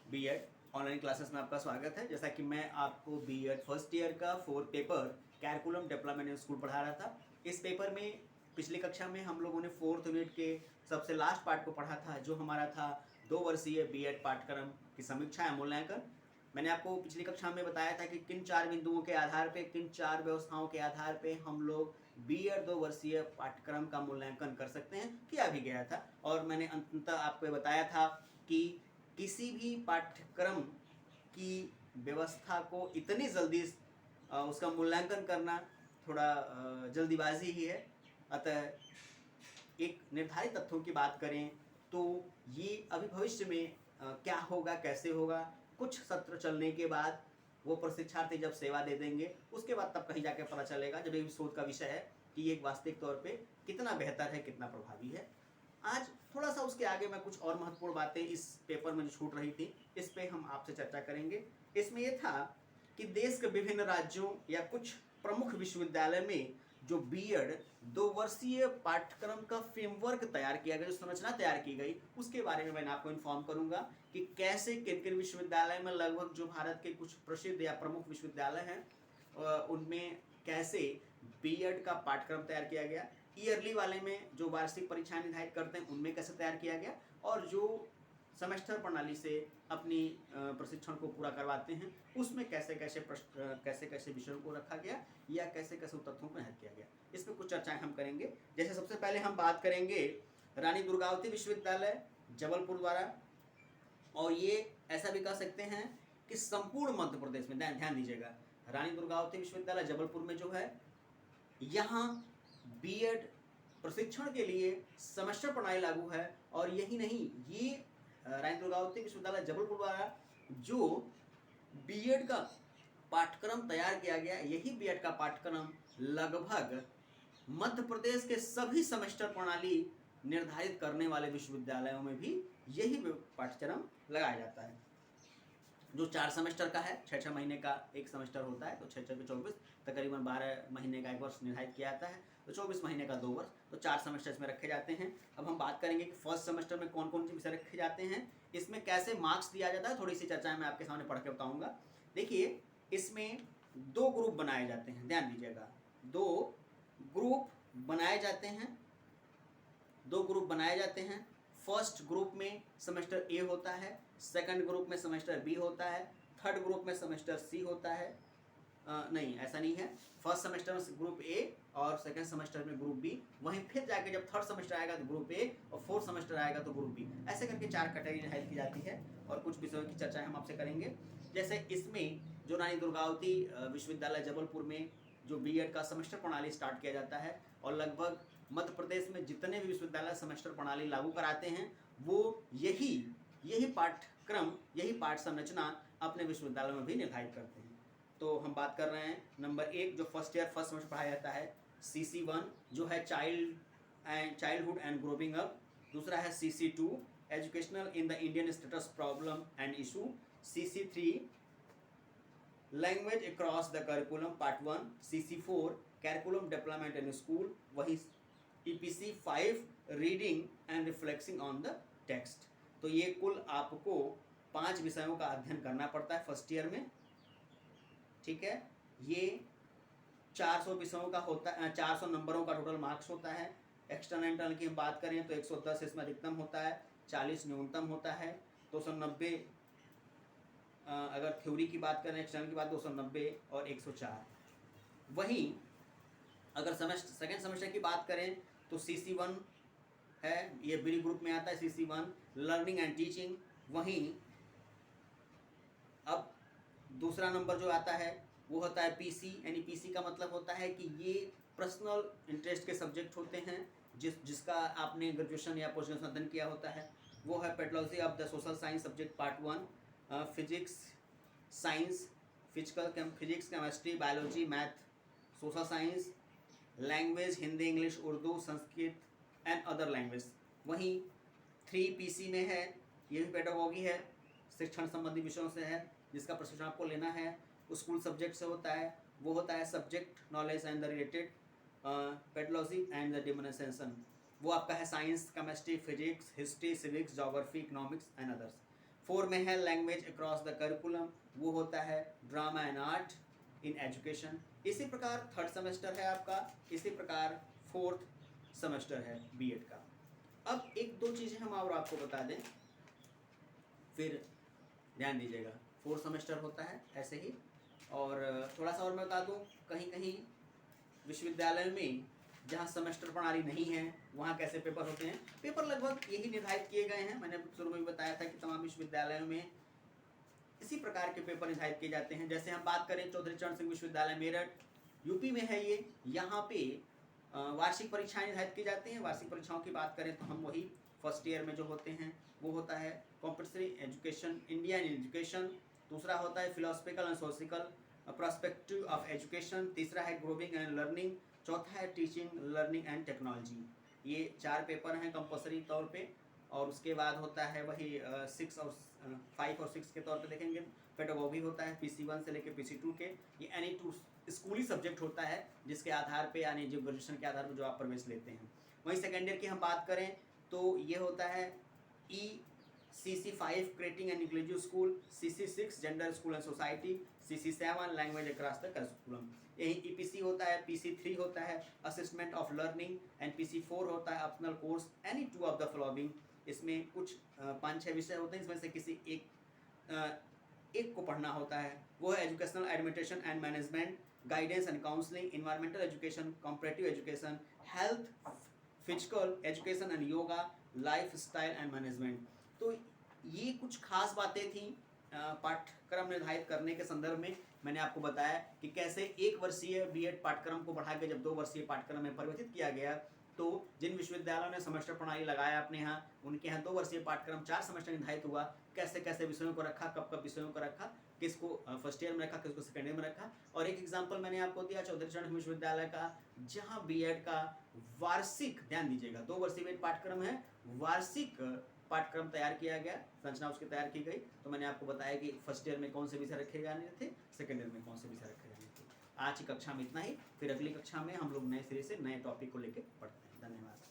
BEd online classes में आपका स्वागत है। जैसा कि मैं आपको बीएड फर्स्ट ईयर का 4th paper curriculum development in school पढ़ा रहा था। इस पेपर में पिछली कक्षा में हम लोगों ने 4th यूनिट के सबसे लास्ट पार्ट को पढ़ा था, जो हमारा था 2 वर्षीय बीएड पाठ्यक्रम की समीक्षा या मूल्यांकन। मैंने आपको पिछली कक्षा में बताया था कि किन 4 बिंदुओं के आधार पे, किन 4 व्यवस्थाओं के आधार पे हम लोग बीएड 2 वर्षीय पाठ्यक्रम का मूल्यांकन कर सकते हैं, किया भी गया था। और मैंने अंततः आपको बताया था कि किसी भी पाठ्यक्रम की व्यवस्था को इतनी जल्दी उसका मूल्यांकन करना थोड़ा जल्दीबाजी ही है। अतः एक निर्धारित तथ्यों की बात करें तो ये अभी भविष्य में क्या होगा, कैसे होगा, कुछ सत्र चलने के बाद वो प्रशिक्षार्थी जब सेवा दे देंगे उसके बाद तब कहीं जाके पता चलेगा, जब ये शोध का विषय है, कि ये वास्तविक तौर पे कितना बेहतर है, कितना प्रभावी है। आज थोड़ा सा उसके आगे मैं कुछ और महत्वपूर्ण बातें इस पेपर में जो छूट रही थी इस पे हम आपसे चर्चा करेंगे। इसमें यह था कि देश के विभिन्न राज्यों या कुछ प्रमुख विश्वविद्यालय में जो बीएड 2 वर्षीय पाठ्यक्रम का फ्रेमवर्क तैयार किया गया, जो संरचना तैयार की गई, उसके बारे में मैं आपको इन्फॉर्म करूंगा कि कैसे किन किन विश्वविद्यालय में, लगभग जो भारत के कुछ प्रसिद्ध या प्रमुख विश्वविद्यालय हैं उनमें कैसे बीएड का पाठ्यक्रम तैयार किया गया, ईयरली वाले में जो वार्षिक परीक्षाएं निर्धारित करते हैं उनमें कैसे तैयार किया गया, और जो सेमेस्टर प्रणाली से अपनी प्रशिक्षण को पूरा करवाते हैं उसमें कैसे कैसे विषयों को रखा गया या कैसे कैसे तथ्यों को निहित किया गया। इस पर कुछ चर्चाएं हम करेंगे। जैसे सबसे पहले हम बात करेंगे रानी दुर्गावती विश्वविद्यालय जबलपुर द्वारा, और ये ऐसा भी कह सकते हैं कि संपूर्ण मध्य प्रदेश में, ध्यान दीजिएगा, रानी दुर्गावती विश्वविद्यालय जबलपुर में जो है, यहाँ बीएड प्रशिक्षण के लिए सेमेस्टर प्रणाली लागू है। और यही नहीं, ये रानी दुर्गावती विश्वविद्यालय जबलपुर द्वारा जो बीएड का पाठ्यक्रम तैयार किया गया, यही बीएड का पाठ्यक्रम लगभग मध्य प्रदेश के सभी सेमेस्टर प्रणाली निर्धारित करने वाले विश्वविद्यालयों में भी यही पाठ्यक्रम लगाया जाता है, जो 4 सेमेस्टर का है। 6 महीने का एक सेमेस्टर होता है, तो 6 के 24, तकरीबन 12 महीने का एक वर्ष निर्धारित किया जाता है, तो 24 महीने का 2 वर्ष, तो 4 सेमेस्टर इसमें रखे जाते हैं। अब हम बात करेंगे कि फर्स्ट सेमेस्टर में कौन कौन से विषय रखे जाते हैं, इसमें कैसे मार्क्स दिया जाता है, थोड़ी सी चर्चाएं मैं आपके सामने पढ़ के बताऊंगा। देखिए, इसमें 2 ग्रुप बनाए जाते हैं, ध्यान दीजिएगा, 2 ग्रुप बनाए जाते हैं, 2 ग्रुप बनाए जाते हैं। फर्स्ट ग्रुप में सेमेस्टर ए होता है, सेकंड ग्रुप में सेमेस्टर बी होता है, थर्ड ग्रुप में सेमेस्टर सी होता है। नहीं, ऐसा नहीं है। फर्स्ट सेमेस्टर में ग्रुप ए और सेकंड सेमेस्टर में ग्रुप बी, वहीं फिर जाके जब थर्ड सेमेस्टर आएगा तो ग्रुप ए, और फोर्थ सेमेस्टर आएगा तो ग्रुप बी। ऐसे करके 4 कैटेगरी निर्धारित की जाती है, और कुछ विषयों की चर्चा हम आपसे करेंगे। जैसे इसमें जो रानी दुर्गावती विश्वविद्यालय जबलपुर में जो बीएड का सेमेस्टर प्रणाली स्टार्ट किया जाता है, और लगभग मध्य प्रदेश में जितने भी विश्वविद्यालय सेमेस्टर प्रणाली लागू कराते हैं वो यही पाठ्यक्रम, यही पाठ संरचना अपने विश्वविद्यालय में भी निर्धारित करते हैं। तो हम बात कर रहे हैं नंबर 1, जो फर्स्ट ईयर फर्स्ट सेमेस्टर पढ़ाया जाता है, CC1 जो है चाइल्डहुड एंड ग्रोविंग अप। दूसरा है CC2 educational in the Indian status problem and issue. CC3 language across the curriculum part 1। CC4 curriculum development in school. वही EPC5 reading and reflecting on the text. तो ये कुल आपको 5 विषयों का अध्ययन करना पड़ता है फर्स्ट ईयर में, ठीक है। ये 400 विषयों का होता है, 400 नंबरों का टोटल मार्क्स होता है। एक्सटर्नल इंटरनल की हम बात करें तो 110 इसमें अधिकतम होता है, 40 न्यूनतम होता है, 290 अगर थ्योरी की बात करें, एक्सटर्नल की बात 290 और 104। वहीं अगर सेकंड सेमेस्टर की बात करें तो CC1 है, ये बी ग्रुप में आता है, CC1 लर्निंग एंड टीचिंग। वहीं अब दूसरा नंबर जो आता है वो होता है PC, यानी PC का मतलब होता है कि ये पर्सनल इंटरेस्ट के सब्जेक्ट होते हैं, जिसका आपने ग्रेजुएशन या पोस्ट ग्रेजुएशन अध्ययन किया होता है। वो है pathology of the social science subject part 1, physics, science, physics, chemistry, biology, math, social science, language Hindi, English, Urdu, Sanskrit and other language. वहीं 3PC में है, ये भी पेडागोगी है, शिक्षण संबंधी विषयों से है, जिसका प्रशिक्षण आपको लेना है, स्कूल सब्जेक्ट से होता है। वो होता है subject knowledge and the related pedagogy and the demonstration. वो आपका है science, chemistry, physics, history, civics, geography, economics and others. 4 में है लैंग्वेज अक्रॉस द करिकुलम, वो होता है drama and art in education. इसी प्रकार थर्ड सेमेस्टर है आपका, इसी प्रकार फोर्थ सेमेस्टर है बीएड का। अब एक दो चीज़ें हम और आपको बता दें, फिर ध्यान दीजिएगा। फोर्थ सेमेस्टर होता है ऐसे ही, और थोड़ा सा और मैं बता दूं, कहीं कहीं विश्वविद्यालय में जहाँ सेमेस्टर प्रणाली नहीं है वहाँ कैसे पेपर होते हैं। पेपर लगभग यही निर्धारित किए गए हैं। मैंने शुरू में भी बताया था कि तमाम विश्वविद्यालयों में इसी प्रकार के पेपर निर्धारित किए जाते हैं। जैसे हम बात करें चौधरी चरण सिंह विश्वविद्यालय मेरठ, यूपी में है ये, यहाँ पे वार्षिक परीक्षाएं निर्धारित की जाती हैं। वार्षिक परीक्षाओं की बात करें तो हम वही फर्स्ट ईयर में जो होते हैं वो होता है compulsory education, India in education. दूसरा होता है philosophical and sociological perspective of education. तीसरा है ग्रोविंग एंड लर्निंग। चौथा है टीचिंग लर्निंग एंड टेक्नोलॉजी। ये 4 पेपर हैं कंपल्सरी तौर पे। और उसके बाद होता है वही 6 और 5 और 6 के तौर पे देखेंगे पेडागोगी होता है PC1 से लेकर PC2 के। ये एनी टू स्कूली सब्जेक्ट होता है जिसके आधार पे यानी जो ग्रेजुएशन के आधार पर जो आप प्रवेश लेते हैं। वहीं सेकेंड ईयर की हम बात करें तो ये होता है CC5 creating and inclusive school, CC6 gender school and society, CC7 language across the curriculum. यही EPC होता है, PC3 होता है assessment of learning, and PC4 होता है optional course any two of the following. इसमें कुछ 5-6 विषय होते हैं, इसमें से किसी एक को पढ़ना होता है। वो है educational administration and management, guidance and counselling, environmental education, comparative education, health, physical education and yoga, life style and management. तो ये कुछ खास बातें थी पाठ्यक्रम निर्धारित करने के संदर्भ में। मैंने आपको बताया कि कैसे 1 वर्षीय बीएड पाठ्यक्रम को बढ़ा के जब 2 वर्षीय पाठ्यक्रम में परिवर्तित किया गया, तो जिन विश्वविद्यालयों ने सेमेस्टर प्रणाली लगाया अपने यहाँ, उनके यहाँ 2 वर्षीय पाठ्यक्रम 4 सेमेस्टर निर्धारित हुआ। कैसे कैसे विषयों को रखा, कब कब विषयों को रखा, किसको फर्स्ट ईयर में रखा, किसको सेकेंड ईयर में रखा। और एक एग्जाम्पल मैंने आपको दिया चौधरी चरण सिंह विश्वविद्यालय का, जहाँ बीएड का वार्षिक, ध्यान दीजिएगा 2 वर्षीय बीएड पाठ्यक्रम है, वार्षिक पाठ्यक्रम तैयार किया गया, संरचना उसकी तैयार की गई। तो मैंने आपको बताया कि फर्स्ट ईयर में कौन से विषय रखे जाने थे, सेकेंड ईयर में कौन से विषय रखे जाने थे। आज की कक्षा में इतना ही, फिर अगली कक्षा में हम लोग नए सिरे से नए टॉपिक को लेकर पढ़ते हैं। धन्यवाद।